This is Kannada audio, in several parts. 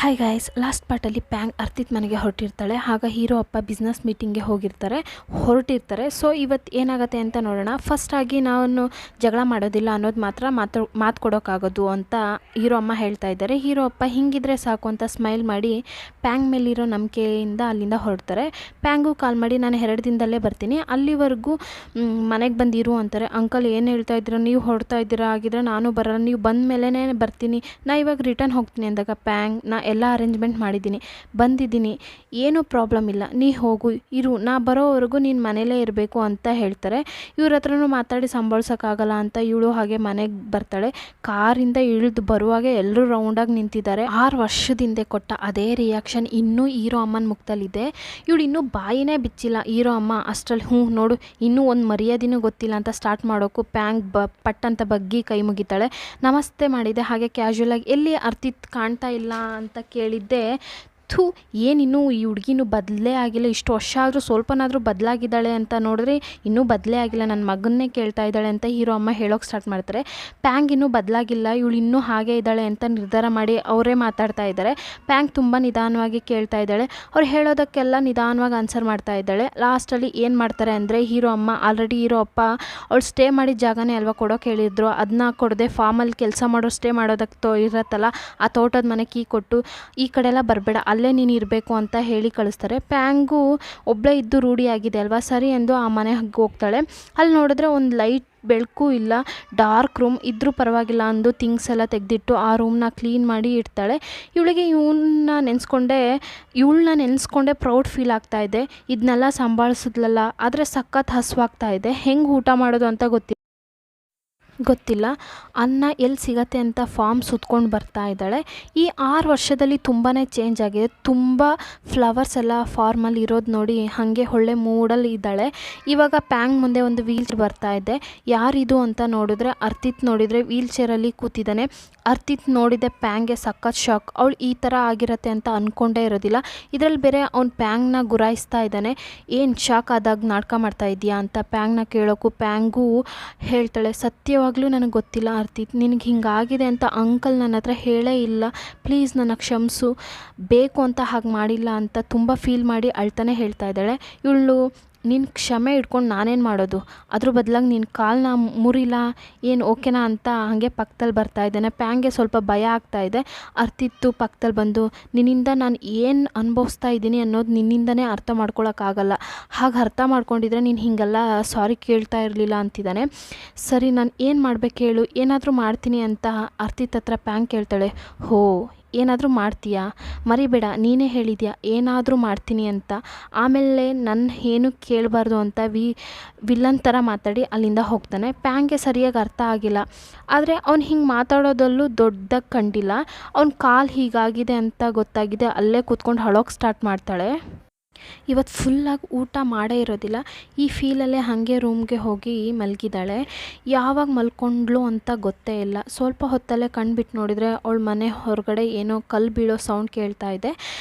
ಹಾಯ್ ಗಾಯ್ಸ್, ಲಾಸ್ಟ್ ಪಾರ್ಟಲ್ಲಿ ಪ್ಯಾಂಗ್ ಅರ್ತಿತ್ ಮನೆಗೆ ಹೊರಟಿರ್ತಾಳೆ. ಆಗ ಹೀರೋ ಅಪ್ಪ ಬಿಸ್ನೆಸ್ ಮೀಟಿಂಗ್ಗೆ ಹೊರಟಿರ್ತಾರೆ. ಸೊ ಇವತ್ತು ಏನಾಗುತ್ತೆ ಅಂತ ನೋಡೋಣ. ಫಸ್ಟಾಗಿ ನಾನು ಜಗಳ ಮಾಡೋದಿಲ್ಲ ಅನ್ನೋದು ಮಾತು ಕೊಡೋಕ್ಕಾಗೋದು ಅಂತ ಹೀರೋ ಅಮ್ಮ ಹೇಳ್ತಾ ಇದ್ದಾರೆ. ಹೀರೋ ಅಪ್ಪ ಹಿಂಗಿದ್ರೆ ಸಾಕು ಅಂತ ಸ್ಮೈಲ್ ಮಾಡಿ ಪ್ಯಾಂಗ್ ಮೇಲಿರೋ ನಂಬಿಕೆಯಿಂದ ಅಲ್ಲಿಂದ ಹೊರಡ್ತಾರೆ. ಪ್ಯಾಂಗು ಕಾಲ್ ಮಾಡಿ ನಾನು 2 ದಿನದಲ್ಲೇ ಬರ್ತೀನಿ, ಅಲ್ಲಿವರೆಗೂ ಮನೆಗೆ ಬಂದಿರು ಅಂತಾರೆ. ಅಂಕಲ್ ಏನು ಹೇಳ್ತಾ ಇದ್ದೀರಾ, ನೀವು ಹೊರಡ್ತಾ ಇದ್ದೀರಾ, ಆಗಿದ್ರೆ ನಾನು ಬರೋಲ್ಲ, ನೀವು ಬಂದ ಮೇಲೇ ಬರ್ತೀನಿ, ನಾ ಇವಾಗ ರಿಟರ್ನ್ ಹೋಗ್ತೀನಿ ಅಂದಾಗ ಪ್ಯಾಂಗ್ ನಾ ಎಲ್ಲ ಅರೇಂಜ್ಮೆಂಟ್ ಮಾಡಿದ್ದೀನಿ, ಬಂದಿದ್ದೀನಿ, ಏನೂ ಪ್ರಾಬ್ಲಮ್ ಇಲ್ಲ, ನೀ ಹೋಗು ಇರು, ನಾ ಬರೋವರೆಗೂ ನೀನು ಮನೇಲೇ ಇರಬೇಕು ಅಂತ ಹೇಳ್ತಾರೆ. ಇವ್ರ ಹತ್ರನೂ ಮಾತಾಡಿ ಸಂಭಾಳ್ಸೋಕ್ಕಾಗಲ್ಲ ಅಂತ ಇವಳು ಹಾಗೆ ಮನೆಗೆ ಬರ್ತಾಳೆ. ಕಾರಿಂದ ಇಳಿದು ಬರುವಾಗ ಎಲ್ಲರೂ ರೌಂಡಾಗಿ ನಿಂತಿದ್ದಾರೆ. 6 ವರ್ಷದಿಂದ ಕೊಟ್ಟ ಅದೇ ರಿಯಾಕ್ಷನ್ ಇನ್ನೂ ಹೀರೋ ಅಮ್ಮನ ಮುಖದಲ್ಲಿದೆ. ಇವಳು ಇನ್ನೂ ಬಾಯಿನೇ ಬಿಚ್ಚಿಲ್ಲ. ಹೀರೋ ಅಮ್ಮ ಅಷ್ಟರಲ್ಲಿ ಹ್ಞೂ ನೋಡು, ಇನ್ನೂ ಒಂದು ಮರ್ಯಾದಿನೂ ಗೊತ್ತಿಲ್ಲ ಅಂತ ಸ್ಟಾರ್ಟ್ ಮಾಡೋಕ್ಕೂ ಪ್ಯಾಂಗ್ ಪಟ್ ಅಂತ ಬಗ್ಗಿ ಕೈ ಮುಗಿತಾಳೆ. ನಮಸ್ತೆ ಮಾಡಿದೆ, ಹಾಗೆ ಕ್ಯಾಶುಯಲಾಗಿ ಎಲ್ಲಿ ಅರ್ತಿತ್ ಕಾಣ್ತಾ ಇಲ್ಲ ಅಂತ ಕೇಳಿದ್ದೆ. ಏನಿನ್ನೂ ಈ ಹುಡುಗಿನೂ ಬದಲೇ ಆಗಿಲ್ಲ, ಇಷ್ಟು ವರ್ಷ ಆದರೂ ಸ್ವಲ್ಪನಾದರೂ ಬದಲಾಗಿದ್ದಾಳೆ ಅಂತ ನೋಡಿದ್ರೆ ಇನ್ನೂ ಬದಲೇ ಆಗಿಲ್ಲ, ನನ್ನ ಮಗನ್ನೇ ಕೇಳ್ತಾ ಇದ್ದಾಳೆ ಅಂತ ಹೀರೋ ಅಮ್ಮ ಹೇಳೋಕ್ಕೆ ಸ್ಟಾರ್ಟ್ ಮಾಡ್ತಾರೆ. ಪ್ಯಾಂಗ್ ಇನ್ನೂ ಬದಲಾಗಿಲ್ಲ, ಇವಳು ಇನ್ನೂ ಹಾಗೆ ಇದ್ದಾಳೆ ಅಂತ ನಿರ್ಧಾರ ಮಾಡಿ ಅವರೇ ಮಾತಾಡ್ತಾ ಇದ್ದಾರೆ. ಪ್ಯಾಂಗ್ ತುಂಬ ನಿಧಾನವಾಗಿ ಕೇಳ್ತಾ ಇದ್ದಾಳೆ, ಅವ್ರು ಹೇಳೋದಕ್ಕೆಲ್ಲ ನಿಧಾನವಾಗಿ ಆನ್ಸರ್ ಮಾಡ್ತಾ ಇದ್ದಾಳೆ. ಲಾಸ್ಟಲ್ಲಿ ಏನು ಮಾಡ್ತಾರೆ ಅಂದರೆ ಹೀರೋ ಅಮ್ಮ ಆಲ್ರೆಡಿ ಹೀರೋ ಅಪ್ಪ ಅವಳು ಸ್ಟೇ ಮಾಡಿದ ಜಾಗನೇ ಅಲ್ವಾ ಕೊಡೋಕೆ ಹೇಳಿದ್ರು, ಅದನ್ನ ಕೊಡದೆ ಫಾರ್ಮಲ್ಲಿ ಕೆಲಸ ಮಾಡೋ ಸ್ಟೇ ಮಾಡೋದಕ್ಕೆ ಇರತ್ತಲ್ಲ ಆ ತೋಟದ ಮನೆ ಕೀ ಕೊಟ್ಟು ಈ ಕಡೆ ಎಲ್ಲ ಬರಬೇಡ, ಅಲ್ಲೇ ನೀನು ಇರಬೇಕು ಅಂತ ಹೇಳಿ ಕಳಿಸ್ತಾರೆ. ಪ್ಯಾಂಗು ಒಬ್ಬಳೇ ಇದ್ದು ರೂಢಿಯಾಗಿದೆ ಅಲ್ವಾ, ಸರಿ ಎಂದು ಆ ಮನೆಗೆ ಹೋಗ್ತಾಳೆ. ಅಲ್ಲಿ ನೋಡಿದ್ರೆ ಒಂದು ಲೈಟ್ ಬೆಳಕು ಇಲ್ಲ, ಡಾರ್ಕ್ ರೂಮ್ ಇದ್ರೂ ಪರವಾಗಿಲ್ಲ ಅಂದು ಥಿಂಗ್ಸ್ ಎಲ್ಲ ತೆಗೆದಿಟ್ಟು ಆ ರೂಮ್ನ ಕ್ಲೀನ್ ಮಾಡಿ ಇಡ್ತಾಳೆ. ಇವಳಿಗೆ ಇವಳನ್ನ ನೆನೆಸ್ಕೊಂಡೆ ಪ್ರೌಡ್ ಫೀಲ್ ಆಗ್ತಾ ಇದೆ. ಇದನ್ನೆಲ್ಲ ಸಂಭಾಳಿಸಿದ್ಲಲ್ಲ, ಆದರೆ ಸಖತ್ ಹಸುವಾಗ್ತಾ ಇದೆ, ಹೆಂಗೆ ಊಟ ಮಾಡೋದು ಅಂತ ಗೊತ್ತಿಲ್ಲ. ಅನ್ನ ಎಲ್ಲಿ ಸಿಗತ್ತೆ ಅಂತ ಫಾರ್ಮ್ ಸುತ್ಕೊಂಡು ಬರ್ತಾ ಇದ್ದಾಳೆ. ಈ 6 ವರ್ಷದಲ್ಲಿ ತುಂಬಾ ಚೇಂಜ್ ಆಗಿದೆ. ತುಂಬ ಫ್ಲವರ್ಸ್ ಎಲ್ಲ ಫಾರ್ಮಲ್ಲಿ ಇರೋದು ನೋಡಿ ಹಾಗೆ ಒಳ್ಳೆ ಮೂಡಲ್ಲಿ ಇದ್ದಾಳೆ. ಇವಾಗ ಪ್ಯಾಂಗ್ ಮುಂದೆ ಒಂದು ವೀಲ್ ಚೇರ್ ಬರ್ತಾ ಇದೆ. ಯಾರಿದು ಅಂತ ನೋಡಿದ್ರೆ ಅರ್ತಿತ್ ನೋಡಿದರೆ ವೀಲ್ ಚೇರಲ್ಲಿ ಕೂತಿದ್ದಾನೆ. ಅರ್ತಿತ್ ನೋಡಿದೆ ಪ್ಯಾಂಗ್ಗೆ ಸಖತ್ ಶಾಕ್. ಅವಳು ಈ ಥರ ಆಗಿರತ್ತೆ ಅಂತ ಅಂದ್ಕೊಂಡೇ ಇರೋದಿಲ್ಲ. ಇದರಲ್ಲಿ ಬೇರೆ ಅವ್ನು ಪ್ಯಾಂಗ್ನ ಗುರಾಯಿಸ್ತಾ ಇದ್ದಾನೆ. ಏನು ಶಾಕ್ ಆದಾಗ ನಾಟಕ ಮಾಡ್ತಾ ಇದೆಯಾ ಅಂತ ಪ್ಯಾಂಗ್ನ ಕೇಳೋಕ್ಕೂ ಪ್ಯಾಂಗೂ ಹೇಳ್ತಾಳೆ, ಸತ್ಯವಾಗ್ಲೂ ನನಗೆ ಗೊತ್ತಿಲ್ಲ ಅರ್ತಿತ್, ನಿನಗೆ ಹಿಂಗಾಗಿದೆ ಅಂತ ಅಂಕಲ್ ನನ್ನ ಹತ್ರ ಹೇಳೇ ಇಲ್ಲ, ಪ್ಲೀಸ್ ನನ್ನ ಕ್ಷಮಿಸು, ಬೇಕು ಅಂತ ಹಾಗೆ ಮಾಡಿಲ್ಲ ಅಂತ ತುಂಬ ಫೀಲ್ ಮಾಡಿ ಅಳ್ತಾನೆ ಹೇಳ್ತಾ ಇದ್ದಾಳೆ. ಇವಳು ನಿನ್ನ ಕ್ಷಮೆ ಇಟ್ಕೊಂಡು ನಾನೇನು ಮಾಡೋದು, ಅದ್ರ ಬದಲಾಗಿ ನಿನ್ನ ಕಾಲನ್ನ ಮುರಿಲ್ಲ, ಏನು ಓಕೆನಾ ಅಂತ ಹಾಗೆ ಪಕ್ಕದಲ್ಲಿ ಬರ್ತಾ ಇದ್ದಾನೆ. ಪ್ಯಾಂಗೆ ಸ್ವಲ್ಪ ಭಯ ಆಗ್ತಾ ಇದೆ. ಅರ್ತಿತ್ತು ಪಕ್ಕದಲ್ಲಿ ಬಂದು ನಿನ್ನಿಂದ ನಾನು ಏನು ಅನುಭವಿಸ್ತಾ ಇದ್ದೀನಿ ಅನ್ನೋದು ನಿನ್ನಿಂದನೇ ಅರ್ಥ ಮಾಡ್ಕೊಳಕ್ಕಾಗಲ್ಲ, ಹಾಗೆ ಅರ್ಥ ಮಾಡ್ಕೊಂಡಿದ್ರೆ ನೀನು ಹೀಗೆಲ್ಲ ಸಾರಿ ಕೇಳ್ತಾ ಇರಲಿಲ್ಲ ಅಂತಿದ್ದಾನೆ. ಸರಿ ನಾನು ಏನು ಮಾಡ್ಬೇಕು ಹೇಳು, ಏನಾದರೂ ಮಾಡ್ತೀನಿ ಅಂತ ಅರ್ತಿತ್ ಹತ್ರ ಪ್ಯಾಂಗ್ ಕೇಳ್ತಾಳೆ. ಹೋ ಏನಾದರೂ ಮಾಡ್ತೀಯಾ, ಮರಿಬೇಡ ನೀನೇ ಹೇಳಿದ್ಯಾ ಏನಾದರೂ ಮಾಡ್ತೀನಿ ಅಂತ, ಆಮೇಲೆ ನನ್ನ ಏನು ಕೇಳಬಾರ್ದು ಅಂತ ವಿಲ್ಲನ್ ಥರ ಮಾತಾಡಿ ಅಲ್ಲಿಂದ ಹೋಗ್ತಾನೆ. ಪ್ಯಾಂಗೆ ಸರಿಯಾಗಿ ಅರ್ಥ ಆಗಿಲ್ಲ, ಆದರೆ ಅವ್ನು ಹಿಂಗೆ ಮಾತಾಡೋದಲ್ಲೂ ದೊಡ್ಡದಾಗಿ ಕಂಡಿಲ್ಲ. ಅವ್ನ ಕಾಲು ಹೀಗಾಗಿದೆ ಅಂತ ಗೊತ್ತಾಗಿದೆ, ಅಲ್ಲೇ ಕೂತ್ಕೊಂಡು ಅಳೋಕ್ಕೆ ಸ್ಟಾರ್ಟ್ ಮಾಡ್ತಾಳೆ. ಇವತ್ತು ಫುಲ್ಲಾಗಿ ಊಟ ಮಾಡೇ ಇರೋದಿಲ್ಲ. ಈ ಫೀಲಲ್ಲೇ ಹಾಗೆ ರೂಮ್ಗೆ ಹೋಗಿ ಮಲಗಿದ್ದಾಳೆ. ಯಾವಾಗ ಮಲ್ಕೊಂಡ್ಲು ಅಂತ ಗೊತ್ತೇ ಇಲ್ಲ. ಸ್ವಲ್ಪ ಹೊತ್ತಲ್ಲೇ ಕಣ್ಬಿಟ್ಟು ನೋಡಿದರೆ ಅವಳ ಮನೆ ಹೊರಗಡೆ ಏನೋ ಕಲ್ಲು ಬೀಳೋ ಸೌಂಡ್ ಕೇಳ್ತಾ ಇದೆ.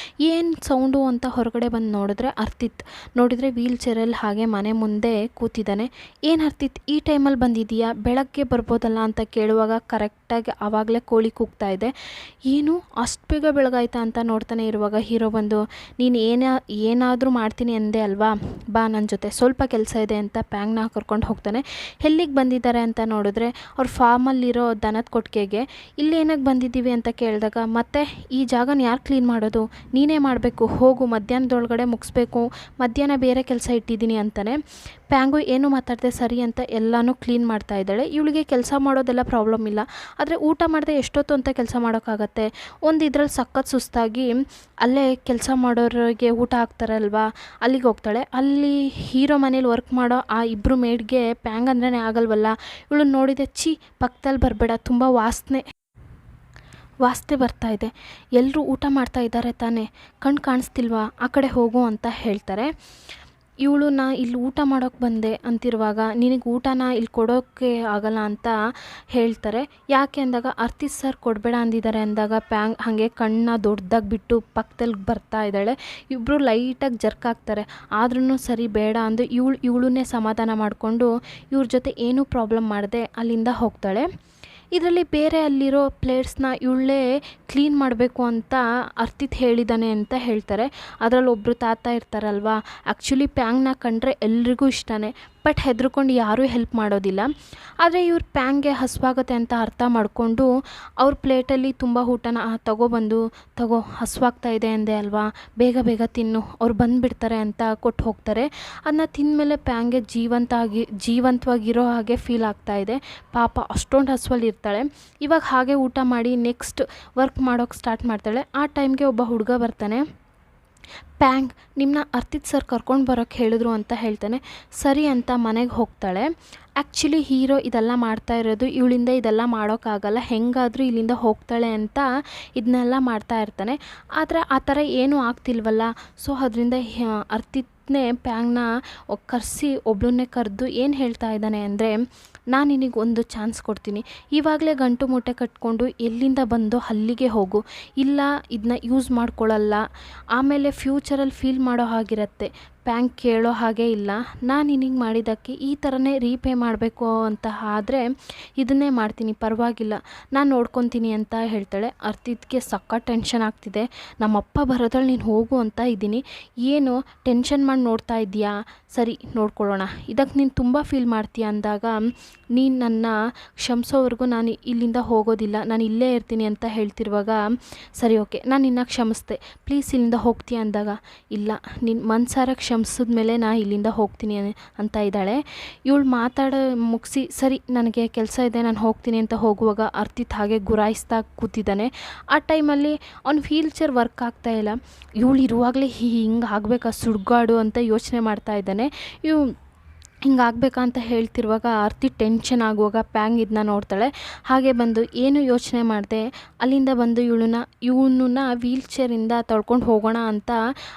ಏನು ಸೌಂಡು ಅಂತ ಹೊರಗಡೆ ಬಂದು ನೋಡಿದ್ರೆ ಅರ್ತಿತ್ ನೋಡಿದರೆ ವೀಲ್ ಚೇರಲ್ಲಿ ಹಾಗೆ ಮನೆ ಮುಂದೆ ಕೂತಿದ್ದಾನೆ. ಏನು ಅರ್ತಿತ್ ಈ ಟೈಮಲ್ಲಿ ಬಂದಿದ್ದೀಯಾ, ಬೆಳಗ್ಗೆ ಬರ್ಬೋದಲ್ಲ ಅಂತ ಕೇಳುವಾಗ ಕರೆಕ್ಟಾಗಿ ಆವಾಗಲೇ ಕೋಳಿ ಕೂಗ್ತಾ ಇದೆ. ಏನು ಅಷ್ಟು ಬೇಗ ಬೆಳಗಾಯ್ತಾ ಅಂತ ನೋಡ್ತಾನೆ ಇರುವಾಗ ಹೀರೋ ಬಂದು ನೀನು ಏನಾದರೂ ಮಾಡ್ತೀನಿ ಅಂದೆ ಅಲ್ವಾ, ಬಾ ನನ್ನ ಜೊತೆ ಸ್ವಲ್ಪ ಕೆಲಸ ಇದೆ ಅಂತ ಪ್ಯಾಂಗ್ನ ಕರ್ಕೊಂಡು ಹೋಗ್ತಾನೆ. ಎಲ್ಲಿಗೆ ಬಂದಿದ್ದಾರೆ ಅಂತ ನೋಡಿದ್ರೆ ಅವ್ರ ಫಾರ್ಮಲ್ಲಿರೋ ದನದ ಕೊಟ್ಟಿಗೆಗೆ. ಇಲ್ಲಿ ಏನಕ್ಕೆ ಬಂದಿದ್ದೀವಿ ಅಂತ ಕೇಳಿದಾಗ ಮತ್ತೆ ಈ ಜಾಗನ ಯಾರು ಕ್ಲೀನ್ ಮಾಡೋದು, ನೀನೇ ಮಾಡಬೇಕು, ಹೋಗು ಮಧ್ಯಾಹ್ನದೊಳಗಡೆ ಮುಗಿಸ್ಬೇಕು, ಮಧ್ಯಾಹ್ನ ಬೇರೆ ಕೆಲಸ ಇಟ್ಟಿದ್ದೀನಿ ಅಂತಾನೆ. ಪ್ಯಾಂಗು ಏನು ಮಾತಾಡದೆ ಸರಿ ಅಂತ ಎಲ್ಲನೂ ಕ್ಲೀನ್ ಮಾಡ್ತಾ ಇದ್ದಾಳೆ. ಇವಳಿಗೆ ಕೆಲಸ ಮಾಡೋದೆಲ್ಲ ಪ್ರಾಬ್ಲಮ್ ಇಲ್ಲ, ಆದರೆ ಊಟ ಮಾಡದೆ ಎಷ್ಟೊತ್ತು ಅಂತ ಕೆಲಸ ಮಾಡೋಕ್ಕಾಗತ್ತೆ. ಒಂದು ಇದರಲ್ಲಿ ಸಖತ್ ಸುಸ್ತಾಗಿ ಅಲ್ಲೇ ಕೆಲಸ ಮಾಡೋರಿಗೆ ಊಟ ಹಾಕ್ತಾರಲ್ವಾ ಅಲ್ಲಿಗೆ ಹೋಗ್ತಾಳೆ. ಅಲ್ಲಿ ಹೀರೋ ಮನೇಲಿ ವರ್ಕ್ ಮಾಡೋ ಆ 2 ಮೇಡ್ಗೆ ಪ್ಯಾಂಗ್ ಅಂದ್ರೇ ಆಗಲ್ವಲ್ಲ. ಇವಳು ನೋಡಿದೆ, ಪಕ್ಕದಲ್ಲಿ ಬರಬೇಡ, ತುಂಬ ವಾಸನೆ ಬರ್ತಾ ಇದೆ, ಎಲ್ಲರೂ ಊಟ ಮಾಡ್ತಾ ಇದ್ದಾರೆ ತಾನೇ, ಕಣ್ಣು ಕಾಣಿಸ್ತಿಲ್ವಾ, ಆ ಕಡೆ ಹೋಗು ಅಂತ ಹೇಳ್ತಾರೆ. ಇವಳು ನಾ ಇಲ್ಲಿ ಊಟ ಮಾಡೋಕ್ಕೆ ಬಂದೆ ಅಂತಿರುವಾಗ ನಿನಗೆ ಊಟನ ಇಲ್ಲಿ ಕೊಡೋಕ್ಕೆ ಆಗಲ್ಲ ಅಂತ ಹೇಳ್ತಾರೆ. ಯಾಕೆ ಅಂದಾಗ ಅರ್ತಿತ್ ಸರ್ ಕೊಡಬೇಡ ಅಂದಿದ್ದಾರೆ ಅಂದಾಗ ಪ್ಯಾಂಗ್ ಹಾಗೆ ಕಣ್ಣನ್ನ ದೊಡ್ಡದಾಗಿ ಬಿಟ್ಟು ಪಕ್ಕದಲ್ಲಿ ಬರ್ತಾ ಇದ್ದಾಳೆ. ಇಬ್ಬರು ಲೈಟಾಗಿ ಜರ್ಕ್ ಆಗ್ತಾರೆ, ಆದ್ರೂ ಸರಿ ಬೇಡ ಅಂದು ಇವಳನ್ನೇ ಸಮಾಧಾನ ಮಾಡಿಕೊಂಡು ಇವ್ರ ಜೊತೆ ಏನೂ ಪ್ರಾಬ್ಲಮ್ ಮಾಡದೆ ಅಲ್ಲಿಂದ ಹೋಗ್ತಾಳೆ. ಇದರಲ್ಲಿ ಬೇರೆ ಅಲ್ಲಿರೋ ಪ್ಲೇಟ್ಸ್ನ ಇವಳೇ ಕ್ಲೀನ್ ಮಾಡಬೇಕು ಅಂತ ಅರ್ತಿತ್ ಹೇಳಿದ್ದಾನೆ ಅಂತ ಹೇಳ್ತಾರೆ. ಅದರಲ್ಲಿ ಒಬ್ಬರು ತಾತ ಇರ್ತಾರಲ್ವ, ಆ್ಯಕ್ಚುಲಿ ಪ್ಯಾಂಗ್ನ ಕಂಡ್ರೆ ಎಲ್ರಿಗೂ ಇಷ್ಟನೇ, ಬಟ್ ಹೆದರ್ಕೊಂಡು ಯಾರೂ ಹೆಲ್ಪ್ ಮಾಡೋದಿಲ್ಲ. ಆದರೆ ಇವ್ರು ಪ್ಯಾಂಗ್ಗೆ ಹಸುವಾಗುತ್ತೆ ಅಂತ ಅರ್ಥ ಮಾಡಿಕೊಂಡು ಅವ್ರ ಪ್ಲೇಟಲ್ಲಿ ತುಂಬ ಊಟನ ತಗೊಬಂದು ಹಸುವಾಗ್ತಾ ಇದೆ ಅಂದೆ ಅಲ್ವಾ, ಬೇಗ ಬೇಗ ತಿನ್ನು, ಅವ್ರು ಬಂದುಬಿಡ್ತಾರೆ ಅಂತ ಕೊಟ್ಟು ಹೋಗ್ತಾರೆ. ಅದನ್ನ ತಿಂದಮೇಲೆ ಪ್ಯಾಂಗೆ ಜೀವಂತವಾಗಿರೋ ಹಾಗೆ ಫೀಲ್ ಆಗ್ತಾ ಇದೆ. ಪಾಪ ಅಷ್ಟೊಂದು ಹಸುವಲ್ಲಿ ಇರ್ತಾಳೆ. ಇವಾಗ ಹಾಗೆ ಊಟ ಮಾಡಿ ನೆಕ್ಸ್ಟ್ ವರ್ಕ್ ಮಾಡೋಕ್ಕೆ ಸ್ಟಾರ್ಟ್ ಮಾಡ್ತಾಳೆ. ಆ ಟೈಮ್ಗೆ ಒಬ್ಬ ಹುಡುಗ ಬರ್ತಾನೆ. ಪ್ಯಾಂಗ್, ನಿಮ್ಮನ್ನ ಅರ್ತಿತ್ ಸರ್ ಕರ್ಕೊಂಡು ಬರೋಕ್ಕೆ ಹೇಳಿದ್ರು ಅಂತ ಹೇಳ್ತಾನೆ. ಸರಿ ಅಂತ ಮನೆಗೆ ಹೋಗ್ತಾಳೆ. ಆ್ಯಕ್ಚುಲಿ ಹೀರೋ ಇದೆಲ್ಲ ಮಾಡ್ತಾ ಇರೋದು ಇವಳಿಂದ ಇದೆಲ್ಲ ಮಾಡೋಕ್ಕಾಗಲ್ಲ, ಹೆಂಗಾದರೂ ಇಲ್ಲಿಂದ ಹೋಗ್ತಾಳೆ ಅಂತ ಇದನ್ನೆಲ್ಲ ಮಾಡ್ತಾ ಇರ್ತಾನೆ. ಆದರೆ ಆ ಥರ ಏನೂ ಆಗ್ತಿಲ್ವಲ್ಲ. ಸೊ ಅದರಿಂದ ಅರ್ತಿತ್ನೇ ಪ್ಯಾಂಗ್ನ ಒಬ್ಬಳನ್ನೇ ಕರೆದು ಏನು ಹೇಳ್ತಾ ಇದ್ದಾನೆ ಅಂದರೆ, ನಾನು ನಿನಗೆ ಒಂದು ಚಾನ್ಸ್ ಕೊಡ್ತೀನಿ, ಇವಾಗಲೇ ಗಂಟು ಮೂಟೆ ಕಟ್ಕೊಂಡು ಎಲ್ಲಿಂದ ಬಂದು ಅಲ್ಲಿಗೆ ಹೋಗು, ಇಲ್ಲ ಇದನ್ನ ಯೂಸ್ ಮಾಡ್ಕೊಳ್ಳಲ್ಲ, ಆಮೇಲೆ ಫ್ಯೂಚರಲ್ಲಿ ಫೀಲ್ ಮಾಡೋ ಹಾಗಿರುತ್ತೆ, ಪ್ಯಾಂಕ್ ಕೇಳೋ ಹಾಗೆ ಇಲ್ಲ, ನಾನು ನಿನಗೆ ಮಾಡಿದ್ದಕ್ಕೆ ಈ ಥರನೇ ರೀಪೇ ಮಾಡಬೇಕು ಅಂತ ಆದರೆ ಇದನ್ನೇ ಮಾಡ್ತೀನಿ, ಪರವಾಗಿಲ್ಲ, ನಾನು ನೋಡ್ಕೊತೀನಿ ಅಂತ ಹೇಳ್ತಾಳೆ. ಅರ್ತಿತ್ಗೆ ಸಕ್ಕ ಟೆನ್ಷನ್ ಆಗ್ತಿದೆ. ನಮ್ಮಪ್ಪ ಬರೋದ್ರಲ್ಲಿ ನೀನು ಹೋಗು ಅಂತ ಇದ್ದೀನಿ, ಏನು ಟೆನ್ಷನ್ ಮಾಡಿ ನೋಡ್ತಾ ಇದೆಯಾ, ಸರಿ ನೋಡ್ಕೊಳ್ಳೋಣ, ಇದಕ್ಕೆ ನೀನು ತುಂಬ ಫೀಲ್ ಮಾಡ್ತೀಯ ಅಂದಾಗ ನೀನು ನನ್ನ ಕ್ಷಮಿಸೋವರೆಗೂ ನಾನು ಇಲ್ಲಿಂದ ಹೋಗೋದಿಲ್ಲ, ನಾನು ಇಲ್ಲೇ ಇರ್ತೀನಿ ಅಂತ ಹೇಳ್ತಿರುವಾಗ, ಸರಿ ಓಕೆ ನಾನು ನಿನ್ನ ಕ್ಷಮಿಸ್ದೆ, ಪ್ಲೀಸ್ ಇಲ್ಲಿಂದ ಹೋಗ್ತೀಯ ಅಂದಾಗ, ಇಲ್ಲ ನಿನ್ನ ಮನ್ಸಾರ ಕ್ಷಮಿಸಿದ್ಮೇಲೆ ನಾನು ಇಲ್ಲಿಂದ ಹೋಗ್ತೀನಿ ಅಂತ ಇದ್ದಾಳೆ. ಇವಳು ಮುಗಿಸಿ ಸರಿ ನನಗೆ ಕೆಲಸ ಇದೆ ನಾನು ಹೋಗ್ತೀನಿ ಅಂತ ಹೋಗುವಾಗ ಅರ್ತಿತ್ ಹಾಗೆ ಗುರಾಯಿಸ್ತಾ ಕೂತಿದ್ದಾನೆ. ಆ ಟೈಮಲ್ಲಿ ಅವ್ನ ವೀಲ್ ಚೇರ್ ವರ್ಕ್ ಆಗ್ತಾಯಿಲ್ಲ. ಇವಳು ಇರುವಾಗಲೇ ಹಿಂಗೆ ಆಗಬೇಕಾ ಸುಡ್ಗಾಡು ಅಂತ ಯೋಚನೆ ಮಾಡ್ತಾ ಇದ್ದಾನೆ. ಹಿಂಗಾಗಬೇಕಂತ ಹೇಳ್ತಿರುವಾಗ ಅರ್ತಿತ್ ಟೆನ್ಷನ್ ಆಗುವಾಗ ಪ್ಯಾಂಗ್ ಇದನ್ನ ನೋಡ್ತಾಳೆ. ಹಾಗೆ ಬಂದು ಏನು ಯೋಚನೆ ಮಾಡಿದೆ ಅಲ್ಲಿಂದ ಬಂದು ಇವನನ್ನ ವೀಲ್ ಚೇರಿಂದ ತೊಳ್ಕೊಂಡು ಹೋಗೋಣ ಅಂತ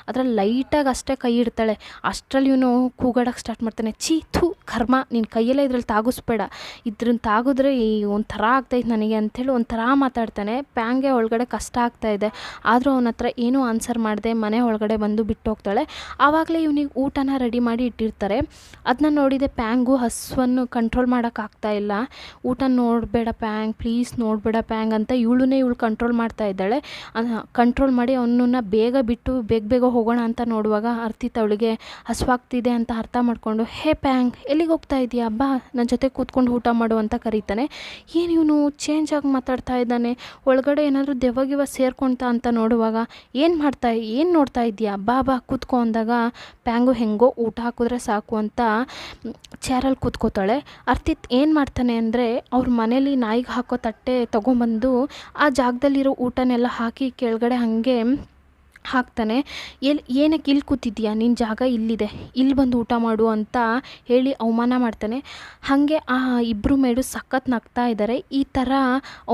ಅದ್ರಲ್ಲಿ ಲೈಟಾಗಿ ಅಷ್ಟೇ ಕೈ ಇಡ್ತಾಳೆ. ಅಷ್ಟರಲ್ಲಿ ಇವನು ಕೂಗಾಡೋಕ್ಕೆ ಸ್ಟಾರ್ಟ್ ಮಾಡ್ತಾನೆ. ಛೀ ಥೂ ಕರ್ಮ, ನಿನ್ನ ಕೈಯಲ್ಲೇ ಇದ್ರಲ್ಲಿ ತಾಗಿಸ್ಬೇಡ, ಇದ್ರನ್ನ ತಾಗಿದ್ರೆ ಒಂಥರ ಆಗ್ತಾಯಿತ್ತು ನನಗೆ ಅಂಥೇಳಿ ಒಂಥರ ಮಾತಾಡ್ತಾನೆ. ಪ್ಯಾಂಗೆ ಒಳಗಡೆ ಕಷ್ಟ ಆಗ್ತಾಯಿದೆ, ಆದರೂ ಅವನ ಹತ್ರ ಏನೂ ಆನ್ಸರ್ ಮಾಡದೆ ಮನೆ ಒಳಗಡೆ ಬಂದು ಬಿಟ್ಟು ಹೋಗ್ತಾಳೆ. ಆವಾಗಲೇ ಇವನಿಗೆ ಊಟನ ರೆಡಿ ಮಾಡಿ ಇಟ್ಟಿರ್ತಾರೆ. ಅದನ್ನ ನೋಡಿದೆ ಪ್ಯಾಂಗು ಹಸುವನ್ನು ಕಂಟ್ರೋಲ್ ಮಾಡೋಕ್ಕಾಗ್ತಾ ಇಲ್ಲ. ಊಟ ನೋಡಬೇಡ ಪ್ಯಾಂಗ್, ಪ್ಲೀಸ್ ನೋಡಬೇಡ ಪ್ಯಾಂಗ್ ಅಂತ ಇವಳು ಕಂಟ್ರೋಲ್ ಮಾಡ್ತಾ ಇದ್ದಾಳೆ. ಕಂಟ್ರೋಲ್ ಮಾಡಿ ಅವನನ್ನು ಬೇಗ ಬಿಟ್ಟು ಬೇಗ ಹೋಗೋಣ ಅಂತ ನೋಡುವಾಗ ಅರ್ತಿತ್ ಅವಳಿಗೆ ಹಸುವಾಗ್ತಿದೆ ಅಂತ ಅರ್ಥ ಮಾಡಿಕೊಂಡು, ಹೇ ಪ್ಯಾಂಗ್ ಎಲ್ಲಿಗೆ ಹೋಗ್ತಾ ಇದೆಯಾ, ಬಾ ನನ್ನ ಜೊತೆ ಕೂತ್ಕೊಂಡು ಊಟ ಮಾಡು ಅಂತ ಕರೀತಾನೆ. ಏನು ಇವನು ಚೇಂಜ್ ಆಗಿ ಮಾತಾಡ್ತಾ ಇದ್ದಾನೆ, ಒಳಗಡೆ ಏನಾದರೂ ದೆವ್ವ ಸೇರ್ಕೊಳ್ತಾ ಅಂತ ನೋಡುವಾಗ ಏನು ನೋಡ್ತಾ ಇದೆಯಾ, ಬಾ ಕೂತ್ಕೊ ಅಂದಾಗ ಪ್ಯಾಂಗು ಹೆಂಗೋ ಊಟ ಹಾಕಿದ್ರೆ ಸಾಕು ಅಂತ ಚೇರಲ್ಲಿ ಕೂತ್ಕೋತಾಳೆ. ಅರ್ತಿತ್ ಏನು ಮಾಡ್ತಾನೆ ಅಂದರೆ ಅವ್ರ ಮನೇಲಿ ನಾಯಿಗೆ ಹಾಕೋ ತಟ್ಟೆ ತೊಗೊಂಬಂದು ಆ ಜಾಗದಲ್ಲಿರೋ ಊಟನೆಲ್ಲ ಹಾಕಿ ಕೆಳಗಡೆ ಹಾಗೆ ಹಾಕ್ತಾನೆ. ಏನಕ್ಕೆ ಇಲ್ಲಿ ಕೂತಿದ್ದೀಯಾ, ನಿನ್ನ ಜಾಗ ಇಲ್ಲಿದೆ, ಇಲ್ಲಿ ಬಂದು ಊಟ ಮಾಡು ಅಂತ ಹೇಳಿ ಅವಮಾನ ಮಾಡ್ತಾನೆ. ಹಾಗೆ ಆ ಇಬ್ಬರು ಮೇಡು ಸಖತ್ ನಗ್ತಾ ಇದ್ದಾರೆ. ಈ ಥರ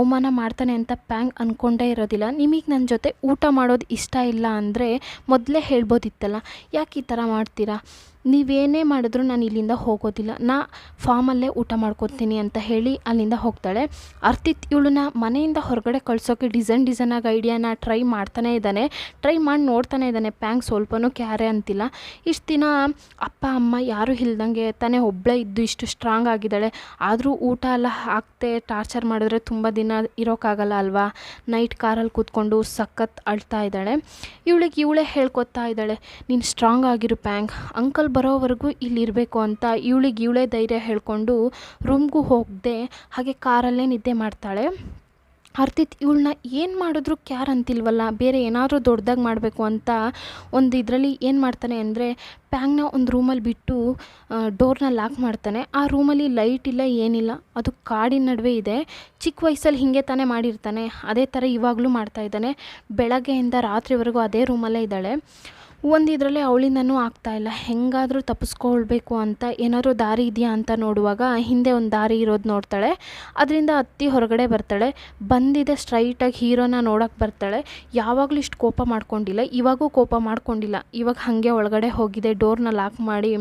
ಅವಮಾನ ಮಾಡ್ತಾನೆ ಅಂತ ಪ್ಯಾಂಗ್ ಅಂದ್ಕೊಂಡೇ ಇರೋದಿಲ್ಲ. ನಿಮಗೆ ನನ್ನ ಜೊತೆ ಊಟ ಮಾಡೋದು ಇಷ್ಟ ಇಲ್ಲ ಅಂದರೆ ಮೊದಲೇ ಹೇಳ್ಬೋದಿತ್ತಲ್ಲ, ಯಾಕೆ ಈ ಥರ ಮಾಡ್ತೀರಾ, ನೀವೇನೇ ಮಾಡಿದ್ರು ನಾನು ಇಲ್ಲಿಂದ ಹೋಗೋದಿಲ್ಲ, ನಾ ಫಾರ್ಮಲ್ಲೇ ಊಟ ಮಾಡ್ಕೊತೀನಿ ಅಂತ ಹೇಳಿ ಅಲ್ಲಿಂದ ಹೋಗ್ತಾಳೆ. ಅರ್ತಿತ್ ಇವಳನ್ನ ಮನೆಯಿಂದ ಹೊರಗಡೆ ಕಳ್ಸೋಕ್ಕೆ ಡಿಸೈನಾಗಿ ಐಡಿಯಾನ ಟ್ರೈ ಮಾಡ್ತಾನೇ ಇದ್ದಾನೆ. ಟ್ರೈ ಮಾಡಿ ನೋಡ್ತಾನೆ ಇದ್ದಾನೆ. ಪ್ಯಾಂಗ್ ಸ್ವಲ್ಪನೂ ಕ್ಯಾರೆ ಅಂತಿಲ್ಲ. ಇಷ್ಟು ದಿನ ಅಪ್ಪ ಅಮ್ಮ ಯಾರೂ ಇಲ್ದಂಗೆ ತಾನೇ ಒಬ್ಬಳೇ ಇದ್ದು ಇಷ್ಟು ಸ್ಟ್ರಾಂಗ್ ಆಗಿದ್ದಾಳೆ. ಆದರೂ ಊಟ ಎಲ್ಲ ಹಾಕ್ತೆ ಟಾರ್ಚರ್ ಮಾಡಿದ್ರೆ ತುಂಬ ದಿನ ಇರೋಕ್ಕಾಗಲ್ಲ ಅಲ್ವಾ. ನೈಟ್ ಕಾರಲ್ಲಿ ಕೂತ್ಕೊಂಡು ಸಖತ್ ಅಳ್ತಾ ಇದ್ದಾಳೆ. ಇವಳೇ ಹೇಳ್ಕೊತಾ ಇದ್ದಾಳೆ, ನೀನು ಸ್ಟ್ರಾಂಗ್ ಆಗಿರು ಪ್ಯಾಂಗ್, ಅಂಕಲ್ ಬರೋವರೆಗೂ ಇಲ್ಲಿರಬೇಕು ಅಂತ ಇವಳೇ ಧೈರ್ಯ ಹೇಳ್ಕೊಂಡು ರೂಮ್ಗೂ ಹೋಗದೆ ಹಾಗೆ ಕಾರಲ್ಲೇ ನಿದ್ದೆ ಮಾಡ್ತಾಳೆ. ಅರ್ತಿತ್ ಇವಳನ್ನ ಏನು ಮಾಡಿದ್ರು ಕ್ಯಾರ್ ಅಂತಿಲ್ವಲ್ಲ, ಬೇರೆ ಏನಾದರೂ ದೊಡ್ಡದಾಗಿ ಮಾಡಬೇಕು ಅಂತ ಒಂದು ಇದರಲ್ಲಿ ಏನು ಮಾಡ್ತಾನೆ ಅಂದರೆ ಪ್ಯಾಂಗ್ನ ಒಂದು ರೂಮಲ್ಲಿ ಬಿಟ್ಟು ಡೋರ್ನ ಲಾಕ್ ಮಾಡ್ತಾನೆ. ಆ ರೂಮಲ್ಲಿ ಲೈಟ್ ಇಲ್ಲ ಏನಿಲ್ಲ, ಅದು ಕಾಡಿನ ನಡುವೆ ಇದೆ. ಚಿಕ್ಕ ವಯಸ್ಸಲ್ಲಿ ಹೀಗೆ ತಾನೇ ಮಾಡಿರ್ತಾನೆ, ಅದೇ ಥರ ಇವಾಗಲೂ ಮಾಡ್ತಾಯಿದ್ದಾನೆ. ಬೆಳಗ್ಗೆಯಿಂದ ರಾತ್ರಿವರೆಗೂ ಅದೇ ರೂಮಲ್ಲೇ ಇದ್ದಾಳೆ. ಒಂದು ಇದರಲ್ಲಿ ಅವಳಿಂದನೂ ಆಗ್ತಾಯಿಲ್ಲ, ಹೆಂಗಾದರೂ ತಪ್ಪಿಸ್ಕೊಳ್ಬೇಕು ಅಂತ ಏನಾದರೂ ದಾರಿ ಇದೆಯಾ ಅಂತ ನೋಡುವಾಗ ಹಿಂದೆ ಒಂದು ದಾರಿ ಇರೋದು ನೋಡ್ತಾಳೆ. ಅದರಿಂದ ಹತ್ತಿ ಹೊರಗಡೆ ಬರ್ತಾಳೆ. ಬಂದಿದೆ ಸ್ಟ್ರೈಟಾಗಿ ಹೀರೋನ ನೋಡೋಕ್ಕೆ ಬರ್ತಾಳೆ. ಯಾವಾಗಲೂ ಇಷ್ಟು ಕೋಪ ಮಾಡ್ಕೊಂಡಿಲ್ಲ, ಇವಾಗೂ ಕೋಪ ಮಾಡ್ಕೊಂಡಿಲ್ಲ. ಇವಾಗ ಹಾಗೆ ಒಳಗಡೆ ಹೋಗಿದೆ, ಡೋರ್ನ ಲಾಕ್ ಮಾಡಿ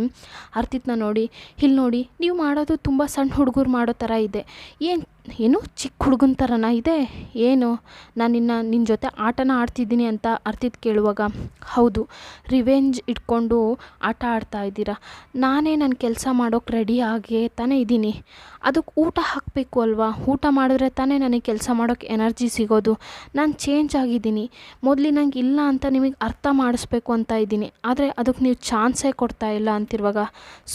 ಅರ್ತಿತ್ನ ನೋಡಿ, ಇಲ್ಲಿ ನೋಡಿ ನೀವು ಮಾಡೋದು ತುಂಬ ಸಣ್ಣ ಹುಡುಗರು ಮಾಡೋ ಥರ ಇದೆ, ಏನು ಏನು ಚಿಕ್ಕ ಹುಡುಗನ ಥರನ ಇದೆ ಏನು, ನಾನು ನಿನ್ನ ಜೊತೆ ಆಟನ ಆಡ್ತಿದ್ದೀನಿ ಅಂತ ಅರ್ತಿದ್ದು ಕೇಳುವಾಗ, ಹೌದು ರಿವೆಂಜ್ ಇಟ್ಕೊಂಡು ಆಟ ಆಡ್ತಾ ಇದ್ದೀರಾ. ನಾನೇ ನನ್ನ ಕೆಲಸ ಮಾಡೋಕ್ಕೆ ರೆಡಿ ಆಗೇ ತಾನೇ ಇದ್ದೀನಿ. ಅದಕ್ಕೆ ಊಟ ಹಾಕಬೇಕು ಅಲ್ವಾ, ಊಟ ಮಾಡಿದ್ರೆ ತಾನೇ ನನಗೆ ಕೆಲಸ ಮಾಡೋಕ್ಕೆ ಎನರ್ಜಿ ಸಿಗೋದು. ನಾನು ಚೇಂಜ್ ಆಗಿದ್ದೀನಿ, ಮೊದಲಿನಂಗೆ ಇಲ್ಲ ಅಂತ ನಿಮಗೆ ಅರ್ಥ ಮಾಡಿಸ್ಬೇಕು ಅಂತ ಇದ್ದೀನಿ. ಆದರೆ ಅದಕ್ಕೆ ನೀವು ಚಾನ್ಸೇ ಕೊಡ್ತಾ ಇಲ್ಲ ಅಂತಿರುವಾಗ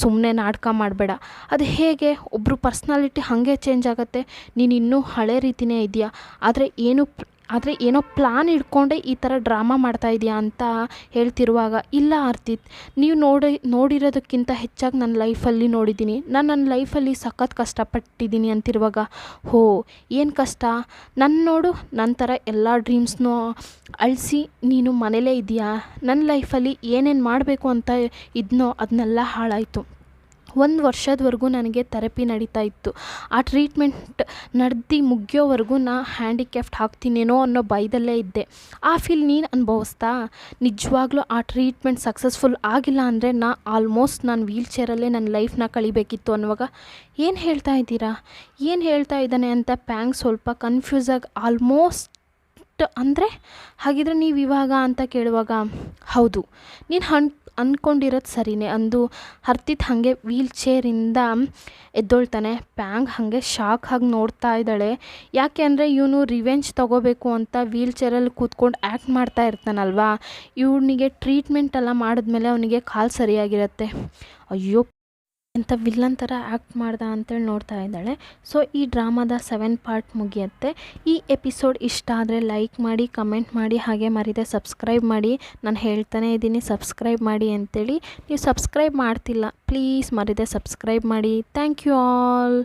ಸುಮ್ಮನೆ ನಾಟಕ ಮಾಡಬೇಡ. ಅದು ಹೇಗೆ ಒಬ್ಬರು ಪರ್ಸ್ನಾಲಿಟಿ ಹಾಗೆ ಚೇಂಜ್ ಆಗುತ್ತೆ, ನೀನು ಇನ್ನೂ ಹಳೆ ರೀತಿಯೇ ಇದೆಯಾ, ಆದರೆ ಏನೋ ಪ್ಲ್ಯಾನ್ ಇಟ್ಕೊಂಡೆ ಈ ಥರ ಡ್ರಾಮಾ ಮಾಡ್ತಾ ಇದೆಯಾ ಅಂತ ಹೇಳ್ತಿರುವಾಗ, ಇಲ್ಲ ಅರ್ತಿತ್, ನೀವು ನೋಡಿರೋದಕ್ಕಿಂತ ಹೆಚ್ಚಾಗಿ ನನ್ನ ಲೈಫಲ್ಲಿ ನೋಡಿದ್ದೀನಿ, ನಾನು ನನ್ನ ಲೈಫಲ್ಲಿ ಸಖತ್ ಕಷ್ಟಪಟ್ಟಿದ್ದೀನಿ ಅಂತಿರುವಾಗ, ಹೋ ಏನು ಕಷ್ಟ, ನೋಡು ನನ್ನ ಥರ ಎಲ್ಲ ಡ್ರೀಮ್ಸ್ನೂ ಅಳಿಸಿ ನೀನು ಮನೇಲೇ ಇದೆಯಾ. ನನ್ನ ಲೈಫಲ್ಲಿ ಏನೇನು ಮಾಡಬೇಕು ಅಂತ ಇದನ್ನೋ ಅದನ್ನೆಲ್ಲ ಹಾಳಾಯಿತು. 1 ವರ್ಷದವರೆಗೂ ನನಗೆ ಥೆರಪಿ ನಡೀತಾ ಇತ್ತು. ಆ ಟ್ರೀಟ್ಮೆಂಟ್ ಮುಗಿಯೋವರೆಗೂ ನಾ ಹ್ಯಾಂಡಿಕ್ಯಾಫ್ಟ್ ಆಗ್ತೀನೇನೋ ಅನ್ನೋ ಭಯದಲ್ಲೇ ಇದ್ದೆ. ಆ ಫೀಲ್ ನೀನು ಅನುಭವಿಸ್ತಾ? ನಿಜವಾಗ್ಲೂ ಆ ಟ್ರೀಟ್ಮೆಂಟ್ ಸಕ್ಸಸ್ಫುಲ್ ಆಗಿಲ್ಲ ಅಂದರೆ ಆಲ್ಮೋಸ್ಟ್ ನಾನು ವೀಲ್ಚೇರಲ್ಲೇ ನನ್ನ ಲೈಫ್ನ ಕಳಿಬೇಕಿತ್ತು ಅನ್ನುವಾಗ, ಏನು ಹೇಳ್ತಾ ಇದ್ದೀರಾ, ಏನು ಹೇಳ್ತಾ ಇದ್ದಾನೆ ಅಂತ ಪ್ಯಾಂಗ್ ಸ್ವಲ್ಪ ಕನ್ಫ್ಯೂಸಾಗಿ ಆಲ್ಮೋಸ್ಟ್ ಅಂದರೆ ಹಾಗಿದ್ರೆ ನೀವು ಇವಾಗ ಅಂತ ಕೇಳುವಾಗ, ಹೌದು ನೀನು ಅಂದ್ಕೊಂಡಿರೋದು ಸರಿಯೇ ಅಂದು ಹರ್ತಿತ್ ಹಾಗೆ ವೀಲ್ಚೇರಿಂದ ಎದ್ದೊಳ್ತಾನೆ. ಪ್ಯಾಂಗ್ ಹಾಗೆ ಶಾಕ್ ಆಗಿ ನೋಡ್ತಾ ಇದ್ದಾಳೆ. ಯಾಕೆ ಅಂದರೆ ಇವನು ರಿವೆಂಜ್ ತೊಗೋಬೇಕು ಅಂತ ವೀಲ್ಚೇರಲ್ಲಿ ಕೂತ್ಕೊಂಡು ಆ್ಯಕ್ಟ್ ಮಾಡ್ತಾ ಇರ್ತಾನಲ್ವಾ, ಇವನಿಗೆ ಟ್ರೀಟ್ಮೆಂಟ್ ಎಲ್ಲ ಮಾಡಿದ್ಮೇಲೆ ಅವನಿಗೆ ಕಾಲು ಸರಿಯಾಗಿರುತ್ತೆ. ಅಯ್ಯೋ ಅಂತ ವಿಲ್ಲನ್ ಥರ ಆ್ಯಕ್ಟ್ ಮಾಡ್ದ ಅಂತೇಳಿ ನೋಡ್ತಾ ಇದ್ದಾಳೆ. ಸೊ ಈ ಡ್ರಾಮಾದ 7 ಪಾರ್ಟ್ ಮುಗಿಯುತ್ತೆ. ಈ ಎಪಿಸೋಡ್ ಇಷ್ಟ ಆದರೆ ಲೈಕ್ ಮಾಡಿ, ಕಮೆಂಟ್ ಮಾಡಿ, ಹಾಗೆ ಮರಿದೆ ಸಬ್ಸ್ಕ್ರೈಬ್ ಮಾಡಿ. ನಾನು ಹೇಳ್ತಾನೆ ಇದ್ದೀನಿ ಸಬ್ಸ್ಕ್ರೈಬ್ ಮಾಡಿ ಅಂತೇಳಿ. ನೀವು ಸಬ್ಸ್ಕ್ರೈಬ್ ಮಾಡ್ತಿಲ್ಲ, ಪ್ಲೀಸ್ ಮರಿದೆ ಸಬ್ಸ್ಕ್ರೈಬ್ ಮಾಡಿ. Thank you all.